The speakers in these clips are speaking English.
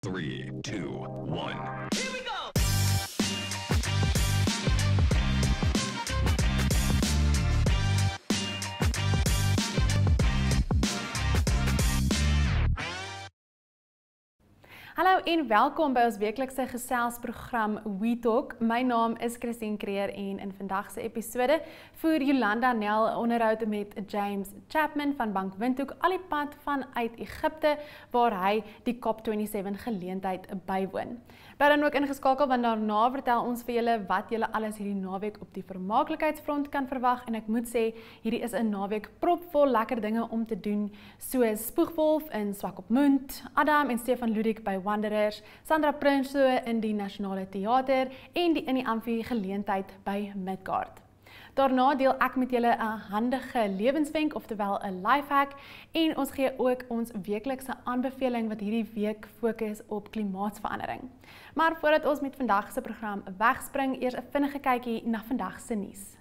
3, 2, 1. Here we go! Hallo en welkom by ons weeklikse geselsprogram We Talk. My naam is Christine Creer en in vandag se episode voer Jolanda Nel 'n onderhoud met James Chapman van Bank Windhoek al die pad vanuit Egipte waar hy die COP27 geleentheid bywoon. Bly dan ook ingeskakel want daarna vertel ons vir julle wat julle alles hierdie naweek op die vermaaklikheidsfront kan verwag en ek moet sê hierdie is 'n naweek propvol lekker dinge om te doen soos Spoegwolf in Swakopmund, Adam en Stefan Ludik by Wanderers, Sandra Prinsloo in die Nasionale Theater en die in die Amfie geleentheid by Midgard. Daarna deel ek met julle 'n handige lewenswenk, oftewel 'n lifehack, en ons gee ook ons weeklikse aanbeveling wat hierdie week fokus op klimaatsverandering. Maar voordat ons met vandag se program wegspring, eers 'n vinnige kykie na vandag se nuus.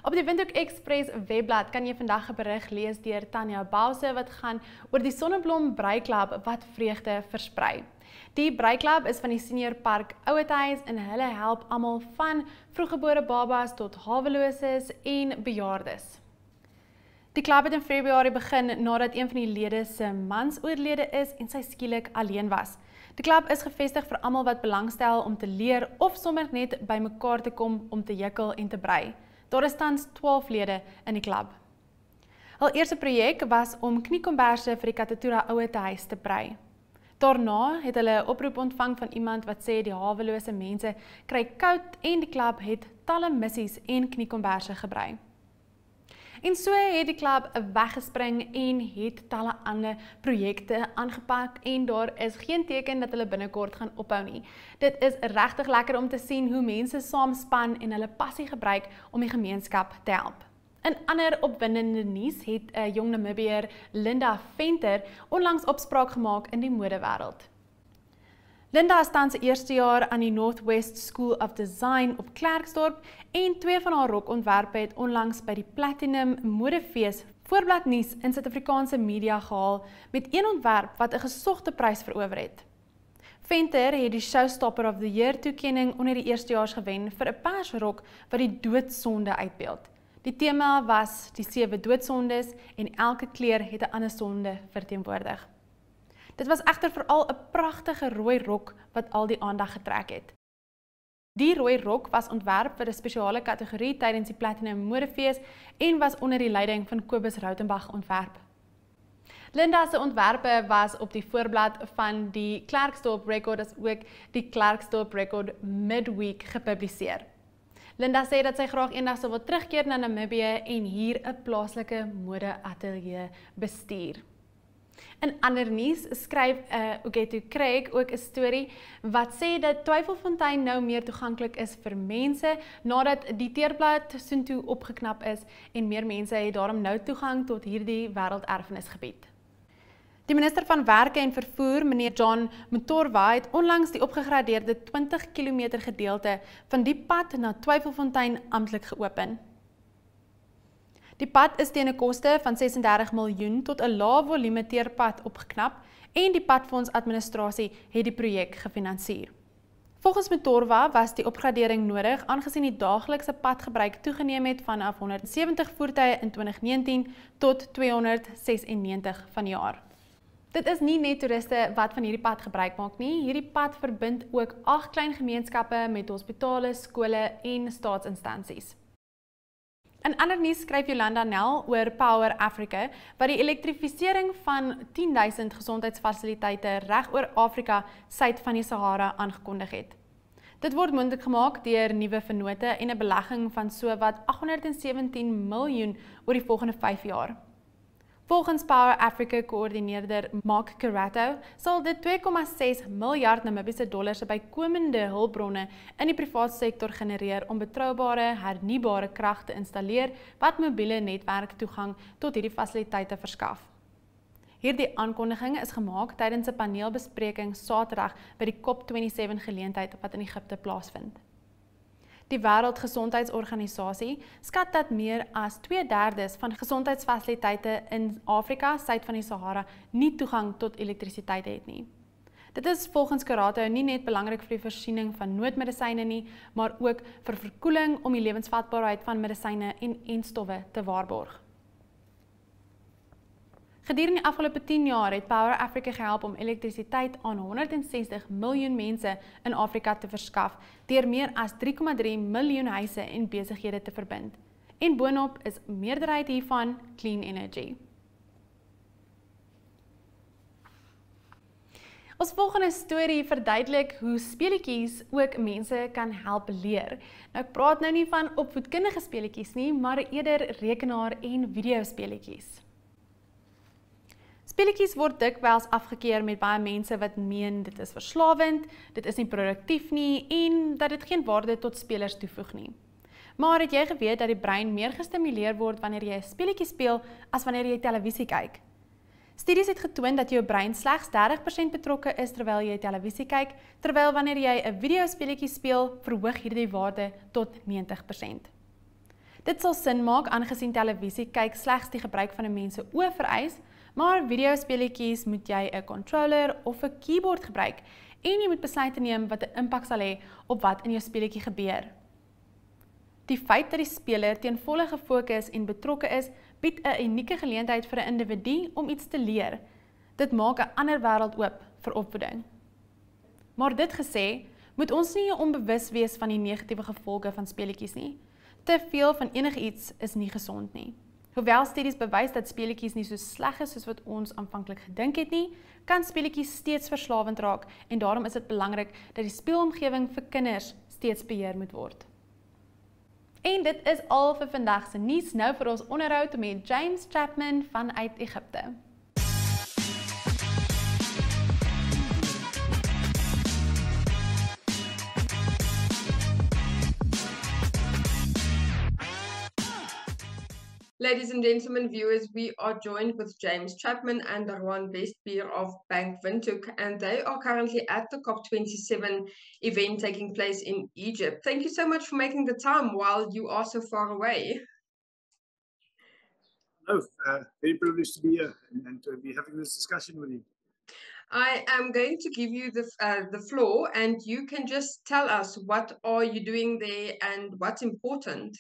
Op die Windhoek Express webblad kan jy vandag 'n berig lees deur Tanya Bause wat gaan oor die Sonneblom Breiklub wat vreugde versprei. Die Breiklub is van die Senior Park Ouethuis en hulle help almal van vroeggebore babas tot haweloses en bejaardes. Die klub het in Februarie begin nadat een van die lede se mans oorlede is en sy skielik alleen was. Die klub is gevestig vir almal wat belangstel om te leer of sommer net by mekaar te kom om te jukkel en te brei. Daar is tans 12 lede in die klub. Hul eerste projek was om kniekomberse vir die Katatura Ouetehuis te brei. Daarna het hulle 'n oproep ontvang van iemand wat sê die hawelose mense kry koud en die klub het talle missies en kniekomberse gebrei. En so het die klub weggespring en het talle ander projekte aangepak en daar is geen teken dat hulle binnekort gaan ophou nie. Dit is regtig lekker om te sien hoe mense saamspan en hulle passie gebruik om die gemeenskap te help. In ander opwindende nuus het 'n jong Namibiër, Linda Venter, onlangs opspraak gemaak in die modewêreld. Linda is tans eerste jaar aan die Northwest School of Design op Klerksdorp en twee van haar rokontwerpe het onlangs by die Platinum Modefees voorblad nuus in Suid-Afrikaanse media gehaal met een ontwerp wat 'n gesogte prys verower het. Venter het die Showstopper of the Year toekenning onder die eerstejaars gewen vir 'n persrok wat die doodsonde uitbeeld. Die tema was die 7 doodsondes en elke kleur het 'n ander sonde verteenwoordig. Dit was egter veral 'n pragtige rooi rok wat al die aandag getrek het. Die rooi rok was ontwerp vir 'n spesiale kategorie tydens die Platinum Modefees en was onder die leiding van Kobus Rautenbach ontwerp. Linda se ontwerpe was op die voorblad van die Klerksdorp Record as ook die Klerksdorp Record Midweek gepubliseer. Linda sê dat sy graag eendag sou wil terugkeer na Namibië en hier 'n plaaslike modeateljee bestuur. In ander nuus skryf Ugetu Craig ook 'n storie wat sê dat Twyfelfontein nou meer toeganklik is vir mense nadat die teerblad soontoe opgeknap is en meer mense het daarom nou toegang tot hierdie wêrelderfenisgebied. Die minister van Werke en Vervoer, meneer John Mutorwa, het onlangs die opgegradeerde 20 km gedeelte van die pad na Twyfelfontein amptelik geopen. Die pad is teen 'n koste van 36 miljoen tot 'n lae volume teerpad opgeknap en die padfondsadministrasie het die projek gefinansier. Volgens Mutorwa was die opgradering nodig aangesien die daaglikse padgebruik toegeneem het vanaf 170 voertuie in 2019 tot 296 vanjaar. Dit is nie net toeriste wat van hierdie pad gebruik maak nie. Hierdie pad verbind ook 8 klein gemeenskappe met hospitale, skole en staatsinstansies. In ander nuus skryf Jolanda Nel oor Power Africa, wat die elektrifisering van 10,000 gesondheidsfasiliteite reg oor Afrika suid van die Sahara aangekondig het. Dit word moontlik gemaak deur nuwe vennote en 'n belegging van sowat 817 miljoen oor die volgende 5 jaar. Volgens Power Africa koördineerder Mark Karato sal dit 2,6 miljard Namibiese dollars se bykomende hulpbronne in die private sektor genereer om betroubare, hernubare krag te installeer wat mobiele netwerktoegang tot hierdie fasiliteite verskaf. Hierdie aankondiging is gemaak tydens 'n paneelbespreking Saterdag by die COP27 geleentheid wat in Egipte plaasvind. Die Wêreldgesondheidsorganisasie skat dat meer as 2/3 van gesondheidsfasiliteite in Afrika suid van die Sahara nie toegang tot elektrisiteit het nie. Dit is volgens Karato nie net belangrik vir die voorsiening van noodmedisyne nie, maar ook vir verkoeling om die lewensvatbaarheid van medisyne en enstowwe te waarborg. Gedurende die afgelope 10 jaar het Power Africa gehelp om elektrisiteit aan 160 miljoen mense in Afrika te verskaf, deur meer as 3,3 miljoen huise en besighede te verbind. En boonop is meerderheid hiervan clean energy. Ons volgende storie verduidelik hoe speletjies ook mense kan help leer. Nou ek praat nou nie van opvoedkundige speletjies nie, maar eerder rekenaar- en videospeletjies. Speletjies word dikwels afgekeur met baie mense wat meen dit is verslawend, dit is nie produktief nie en dat dit geen waarde tot spelers toevoeg nie. Maar het jy geweet dat die brein meer gestimuleer word wanneer jy 'n speletjie speel as wanneer jy televisie kyk? Studies het getoon dat jou brein slegs 30% betrokke is terwyl jy televisie kyk, terwyl wanneer jy 'n videospeletjie speel, verhoog hierdie waarde tot 90%. Dit sal sin maak aangesien televisie kyk slegs die gebruik van 'n mens se oë vereis, maar videospeletjies moet jy 'n controller of 'n keyboard gebruik en jy moet besluite neem wat 'n impak sal hê op wat in jou speletjie gebeur. Die feit dat die speler ten volle gefokus en betrokke is, bied 'n unieke geleentheid vir 'n individu om iets te leer. Dit maak 'n ander wêreld oop vir opvoeding. Maar dit gesê, moet ons nie onbewus wees van die negatiewe gevolge van speletjies nie. Te veel van enigiets is nie gesond nie. Hoewel studies bewys dat speletjies nie so sleg is soos wat ons aanvanklik gedink het nie, kan speletjies steeds verslawend raak en daarom is dit belangrik dat die speelomgewing vir kinders steeds beheer moet word. En dit is al vir vandag se nuus. Nou vir ons onderhoud met James Chapman vanuit Egipte. Ladies and gentlemen, viewers, we are joined with James Chapman and Darwan Bestbier of Bank Windhoek, and they are currently at the COP27 event taking place in Egypt. Thank you so much for making the time while you are so far away. Oh, very privileged to be here and to be having this discussion with you. I am going to give you the floor, and you can just tell us what are you doing there and what's important.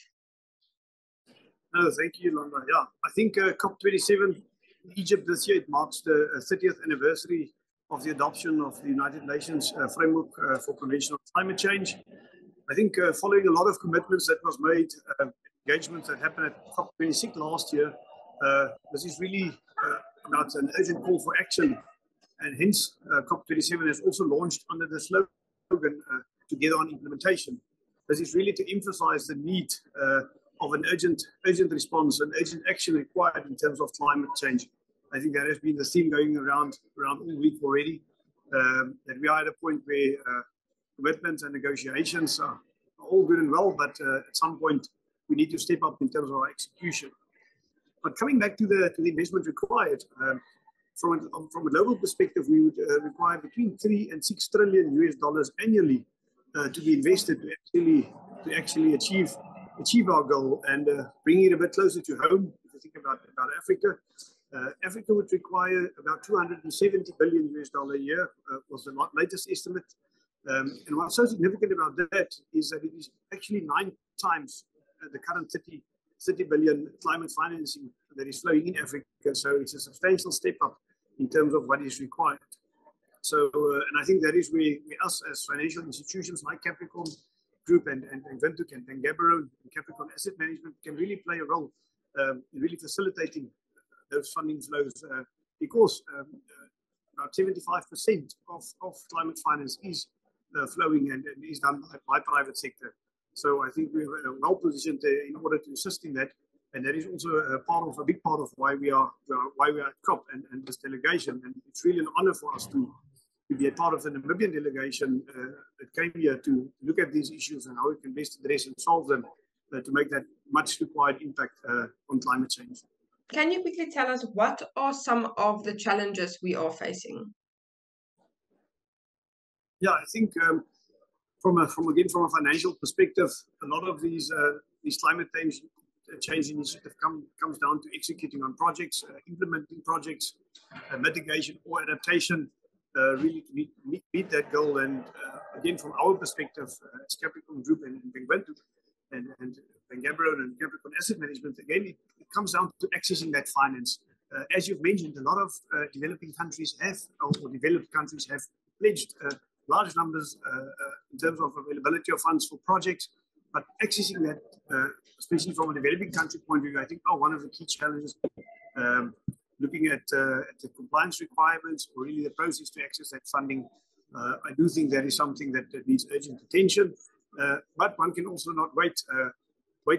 No, thank you, Landa. Yeah, I think COP27 in Egypt this year, it marks the 30th anniversary of the adoption of the United Nations framework for prevention of climate change. I think following a lot of commitments that was made, engagements that happened at COP26 last year, this is really about an urgent call for action. And hence, COP27 has also launched under the slogan, Together on Implementation. This is really to emphasize the need of an urgent response and urgent action required in terms of climate change. I think that has been the theme going around all week already, that we are at a point where commitments and negotiations are all good and well, but at some point we need to step up in terms of our execution. But coming back to the investment required, from a global perspective, we would require between 3 and 6 trillion US dollars annually to be invested to actually achieve our goal and bring it a bit closer to home. If you think about Africa, Africa would require about 270 billion US dollar a year was the latest estimate. And what's so significant about that is that it is actually 9 times the current 30 billion climate financing that is flowing in Africa. So it's a substantial step up in terms of what is required. So, and I think that is where us as financial institutions like Capricorn Group and Windhoek and Gaborone and Capricorn Asset Management can really play a role in really facilitating those funding flows because about 75% of climate finance is flowing and is done by private sector. So I think we're well positioned in order to assist in that. And that is also a big part of why we are at COP and this delegation. And it's really an honor for us to be a part of the Namibian delegation that came here to look at these issues and how we can best address and solve them to make that much required impact on climate change. Can you quickly tell us what are some of the challenges we are facing? Yeah, I think from a financial perspective, a lot of these climate change initiative comes down to executing on projects, implementing projects, mitigation or adaptation, really to meet that goal. And again, from our perspective, as Capricorn Group and Windhoek and Gaborone and Capricorn Asset Management, again, it comes down to accessing that finance. As you've mentioned, a lot of developing countries have, or developed countries have pledged large numbers in terms of availability of funds for projects, but accessing that, especially from a developing country point of view, I think one of the key challenges, looking at the compliance requirements or really the process to access that funding, I do think that is something that needs urgent attention. But one can also not wait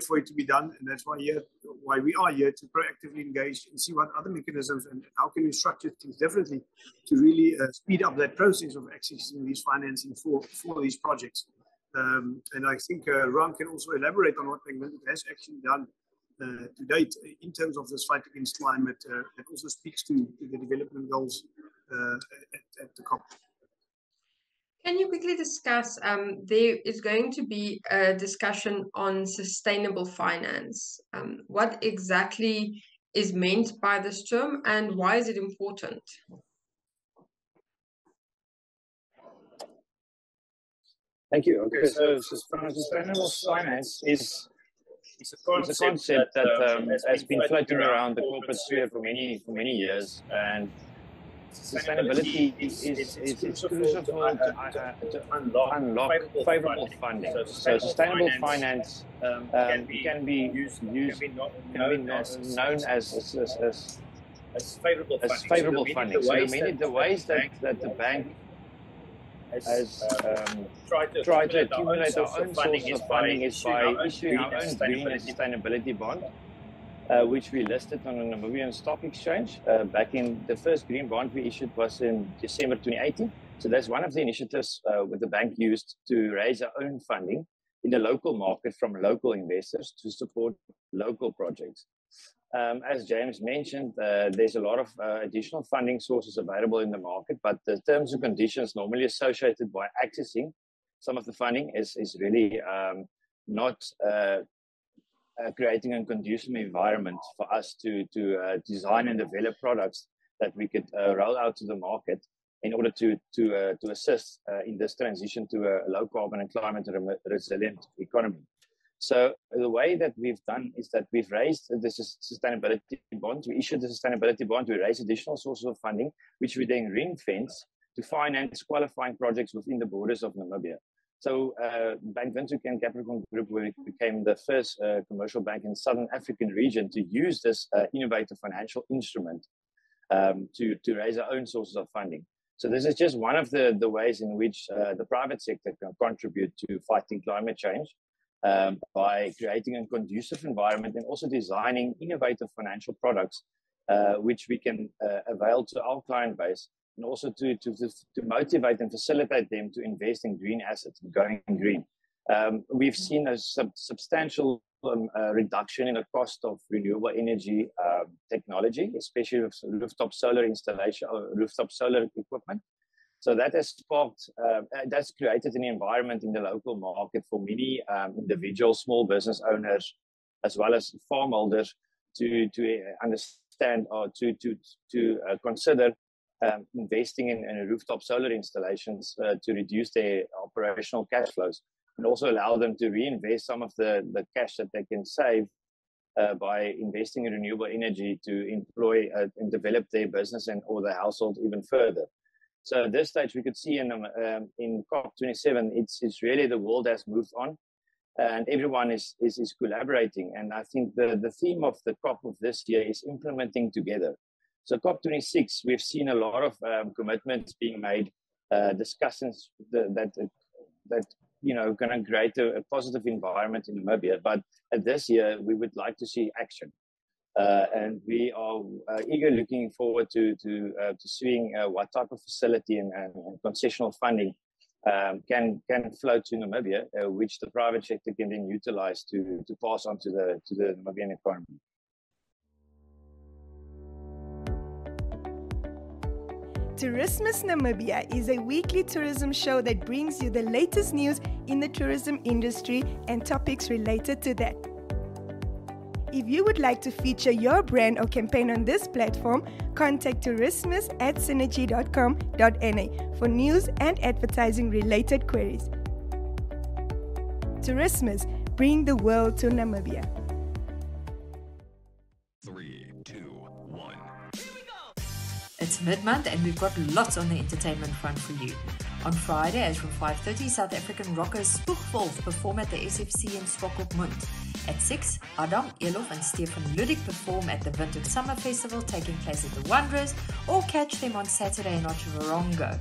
for it to be done, and that's why we are here to proactively engage and see what other mechanisms and how can we structure things differently to really speed up that process of accessing these financing for these projects. And I think Ron can also elaborate on what Windhoek has actually done to date in terms of this fight against climate. That also speaks to the development goals at the COP. Can you quickly discuss, there is going to be a discussion on sustainable finance. What exactly is meant by this term and why is it important? Thank you. Okay, so sustainable finance is a concept that has been floating around the corporate sphere for many years, and sustainability is crucial to unlock favorable funding. So sustainable finance can be known as favorable funding. So the ways that the bank has tried to accumulate our own sources of funding is by issuing our own green and sustainability bond, which we listed on the Namibian Stock Exchange. Back in the first green bond we issued was in December 2018. So that's one of the initiatives that the bank used to raise our own funding in the local market from local investors to support local projects. As James mentioned, there's a lot of additional funding sources available in the market, but the terms and conditions normally associated by accessing some of the funding is really not creating a conducive environment for us to design and develop products that we could roll out to the market in order to assist in this transition to a low carbon and climate resilient economy. So the way that we've done is that we've raised the sustainability bond. We issued the sustainability bond. We raised additional sources of funding, which we then ring-fence to finance qualifying projects within the borders of Namibia. So Bank Windhoek and Capricorn Group became the first commercial bank in the Southern African region to use this innovative financial instrument to raise our own sources of funding. So this is just one of the ways in which the private sector can contribute to fighting climate change. By creating a conducive environment and also designing innovative financial products, which we can avail to our client base, and also to motivate and facilitate them to invest in green assets and going green. We've seen a substantial reduction in the cost of renewable energy technology, especially with rooftop solar installation or rooftop solar equipment. So that has sparked, that's created an environment in the local market for many individual small business owners, as well as farm holders, to understand or to consider investing in rooftop solar installations to reduce their operational cash flows, and also allow them to reinvest some of the cash that they can save by investing in renewable energy to employ and develop their business and or their household even further. So at this stage, we could see in COP27, it's really the world has moved on, and everyone is collaborating. And I think the theme of the COP of this year is implementing together. So COP26, we've seen a lot of commitments being made, discussions that going to create a positive environment in Namibia. But at this year, we would like to see action. And we are eager looking forward to seeing what type of facility and concessional funding can flow to Namibia, which the private sector can then utilize to pass on to the Namibian economy. Tourismus Namibia is a weekly tourism show that brings you the latest news in the tourism industry and topics related to that. If you would like to feature your brand or campaign on this platform, contact tourismus@synergy.com.na for news and advertising related queries. Tourismus, bring the world to Namibia. 3, 2, 1. It's mid-month and we've got lots on the entertainment front for you. On Friday, as from 5:30, South African rockers Spoegwolf perform at the SFC in Swakopmund. At 6, Adam, Elof and Stefan Ludik perform at the Windhoek Summer Festival taking place at the Wanderers, or catch them on Saturday in Otjiwarongo.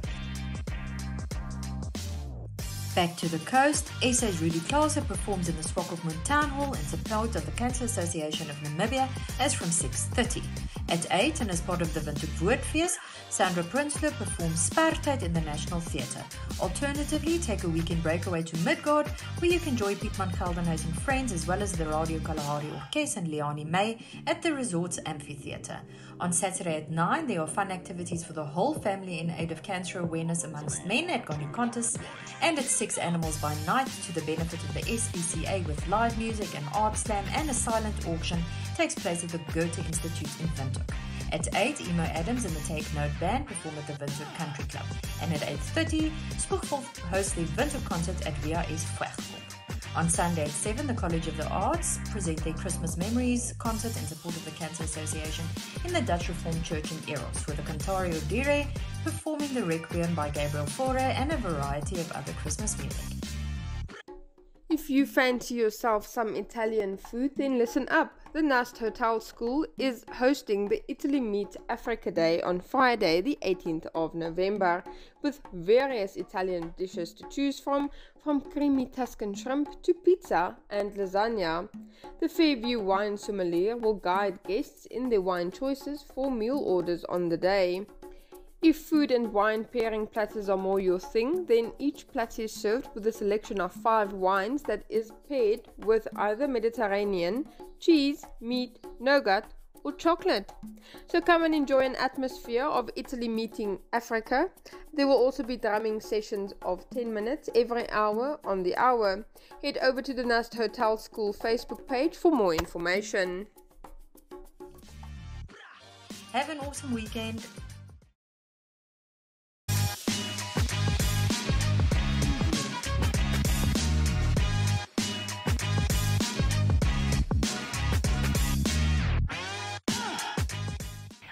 Back to the coast, SA's Rudy Klaasen performs in the Swakopmund Town Hall in support of the Cancer Association of Namibia as from 6:30. At 8, and as part of the Windhoek Woordfeest, Sandra Prinsloo performs Spartyd in the National Theatre. Alternatively, take a weekend breakaway to Midgard, where you can enjoy Pietman Geldenhuys and friends, as well as the Radio Kalahari Orkest and Leonie May at the Resorts Amphitheatre. On Saturday at 9, there are fun activities for the whole family in aid of cancer awareness amongst men at Gondi Contests, and at 6, Animals by Night, to the benefit of the SPCA, with live music, an art slam and a silent auction, takes place at the Goethe Institute in Windhoek. At 8, Emo Adams and the Take Note Band perform at the Windhoek Country Club. And at 8:30, Spoegwolf hosts the Windhoek concert at VRS Vegkop. On Sunday at 7, the College of the Arts present their Christmas Memories concert in support of the Cancer Association in the Dutch Reformed Church in Eros, with the Cantario Dire performing the Requiem by Gabriel Fauré and a variety of other Christmas music. If you fancy yourself some Italian food, then listen up. The Nast Hotel School is hosting the Italy Meet Africa Day on Friday, the 18th of November, with various Italian dishes to choose from creamy Tuscan shrimp to pizza and lasagna. The Fairview Wine Sommelier will guide guests in their wine choices for meal orders on the day. If food and wine pairing platters are more your thing, then each platter is served with a selection of 5 wines that is paired with either Mediterranean, cheese, meat, nougat, or chocolate. So come and enjoy an atmosphere of Italy meeting Africa. There will also be drumming sessions of 10 minutes every hour on the hour. Head over to the Nast Hotel School Facebook page for more information. Have an awesome weekend.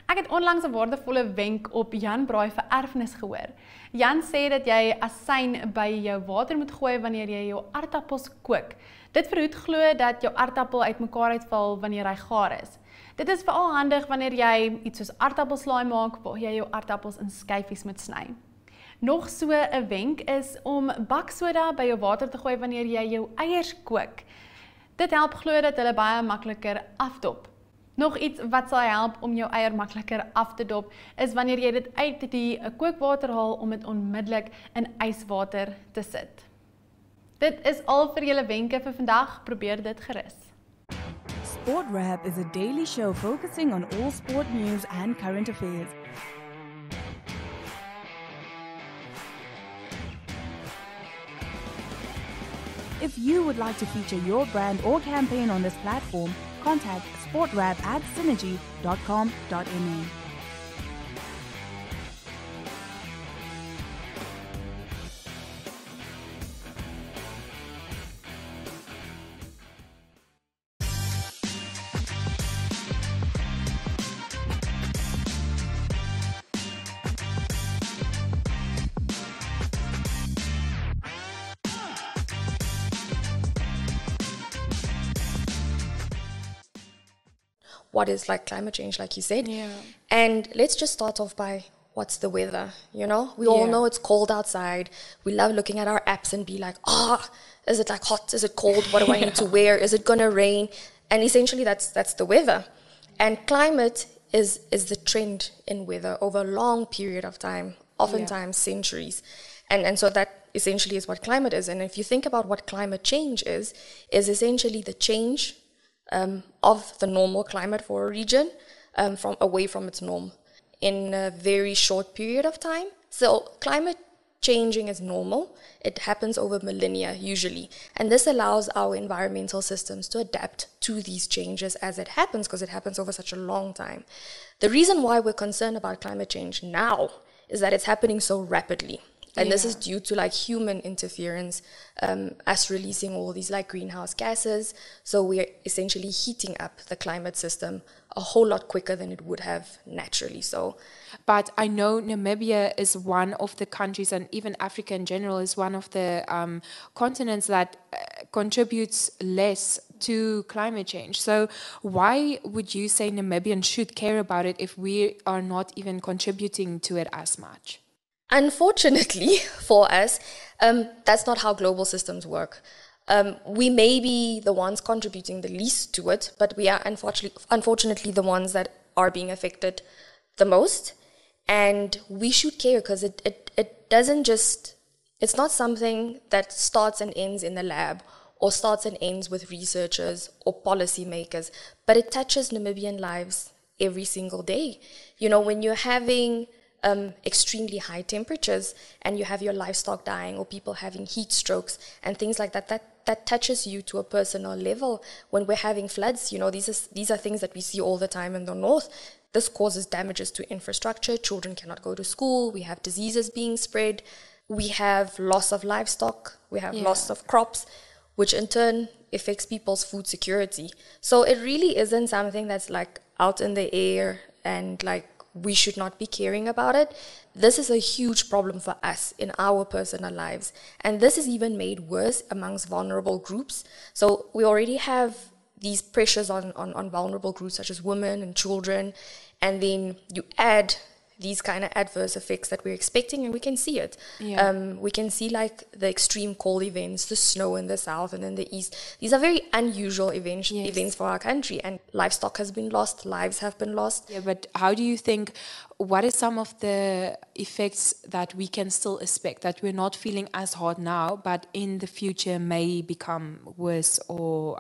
Ek het onlangs 'n waardevolle wenk op Jan Braai vir erfenis gehoor. Jan sê dat jy asyn by jou water moet gooi wanneer jy jou aardappels kook. Dit verhoed glo dat jou aardappel uitmekaar uitval wanneer hy gaar is. Dit is veral handig wanneer jy iets soos aardappelslaai maak waar jy jou aardappels in skyfies moet sny. Nog so 'n wenk is om baksoda by jou water te gooi wanneer jy jou eiers kook. Dit help glo dat hulle baie makliker afdop. Nog iets wat sal help om jou eier makliker af te dop, is wanneer jy dit uit die kookwater haal om dit onmiddellik in yswater te sit. Dit is al vir julle wenke vir vandag, probeer dit gerus. Sport Wrap is a daily show focusing on all sport news and current affairs. If you would like to feature your brand or campaign on this platform, contact sportwrap@synergy.com.na. what is like climate change, like you said. Yeah. And let's just start off by what's the weather, you know? We all know it's cold outside. We love looking at our apps and be like, is it like hot? Is it cold? What do I need to wear? Is it going to rain? And essentially that's the weather. And climate is the trend in weather over a long period of time, oftentimes centuries. And so that essentially is what climate is. And if you think about what climate change is essentially the change of the normal climate for a region from away from its norm in a very short period of time. So climate changing is normal. It happens over millennia usually. And this allows our environmental systems to adapt to these changes as it happens, because it happens over such a long time. The reason why we're concerned about climate change now is that it's happening so rapidly. And this is due to like human interference, us releasing all these like greenhouse gases. So we're essentially heating up the climate system a whole lot quicker than it would have naturally. So, but I know Namibia is one of the countries, and even Africa in general is one of the continents that contributes less to climate change. So why would you say Namibians should care about it if we are not even contributing to it as much? Unfortunately for us, that's not how global systems work. We may be the ones contributing the least to it, but we are unfortunately the ones that are being affected the most. And we should care because it doesn't just, it's not something that starts and ends in the lab or starts and ends with researchers or policymakers, but it touches Namibian lives every single day. You know, when you're having extremely high temperatures and you have your livestock dying or people having heat strokes and things like that, that touches you to a personal level. When we're having floods, you know, these are things that we see all the time in the north. This causes damages to infrastructure. Children cannot go to school. We have diseases being spread. We have loss of livestock. We have loss of crops, which in turn affects people's food security. So it really isn't something that's like out in the air and like we should not be caring about it. This is a huge problem for us in our personal lives. And this is even made worse amongst vulnerable groups. So we already have these pressures on vulnerable groups such as women and children. And then you add these kind of adverse effects that we're expecting, and we can see it. We can see like the extreme cold events, the snow in the south and in the east. These are very unusual events for our country, and livestock has been lost, lives have been lost. Yeah, but how do you think, what is some of the effects that we can still expect, that we're not feeling as hard now, but in the future may become worse or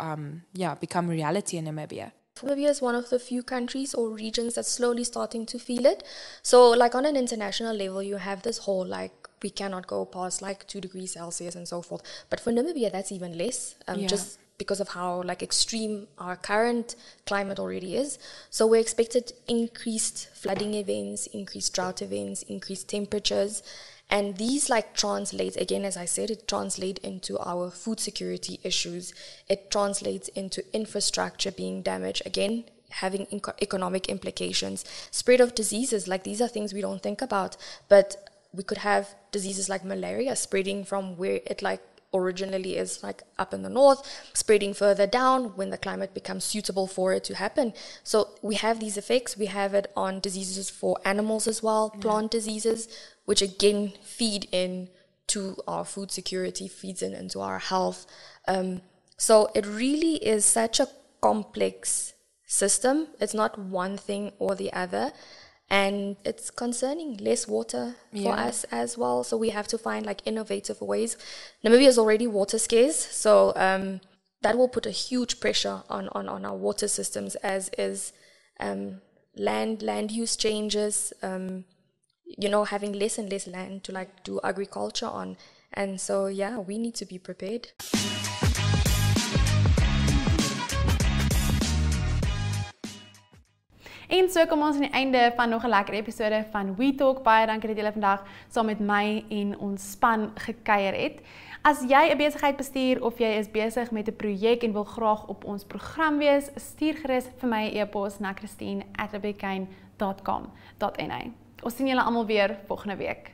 become reality in Namibia? Namibia is one of the few countries or regions that's slowly starting to feel it. So like on an international level, you have this whole like we cannot go past like 2 degrees Celsius and so forth. But for Namibia, that's even less, just because of how like extreme our current climate already is. So we're expected increased flooding events, increased drought events, increased temperatures. And these like translate, again, as I said, it translates into our food security issues. It translates into infrastructure being damaged, again, having economic implications. Spread of diseases, like these are things we don't think about. But we could have diseases like malaria spreading from where it like originally is like up in the north, spreading further down when the climate becomes suitable for it to happen. So we have these effects. We have it on diseases for animals as well, plant diseases, which again feed into our food security, feeds into our health. So it really is such a complex system. It's not one thing or the other. And it's concerning less water for us as well. So we have to find like innovative ways. Namibia is already water scarce. So that will put a huge pressure on our water systems, as is land use changes, having less and less land to like do agriculture on. And so, we need to be prepared. En so kom ons aan die einde van nog 'n lekker episode van We Talk. Baie dankie dat julle vandag saam met my en ons span gekuier het. As jy 'n besigheid bestuur of jy is besig met 'n projek en wil graag op ons program wees, stuur gerus vir my 'n e-pos na christine@rebeccaine.com.na. Ons sien julle almal weer volgende week.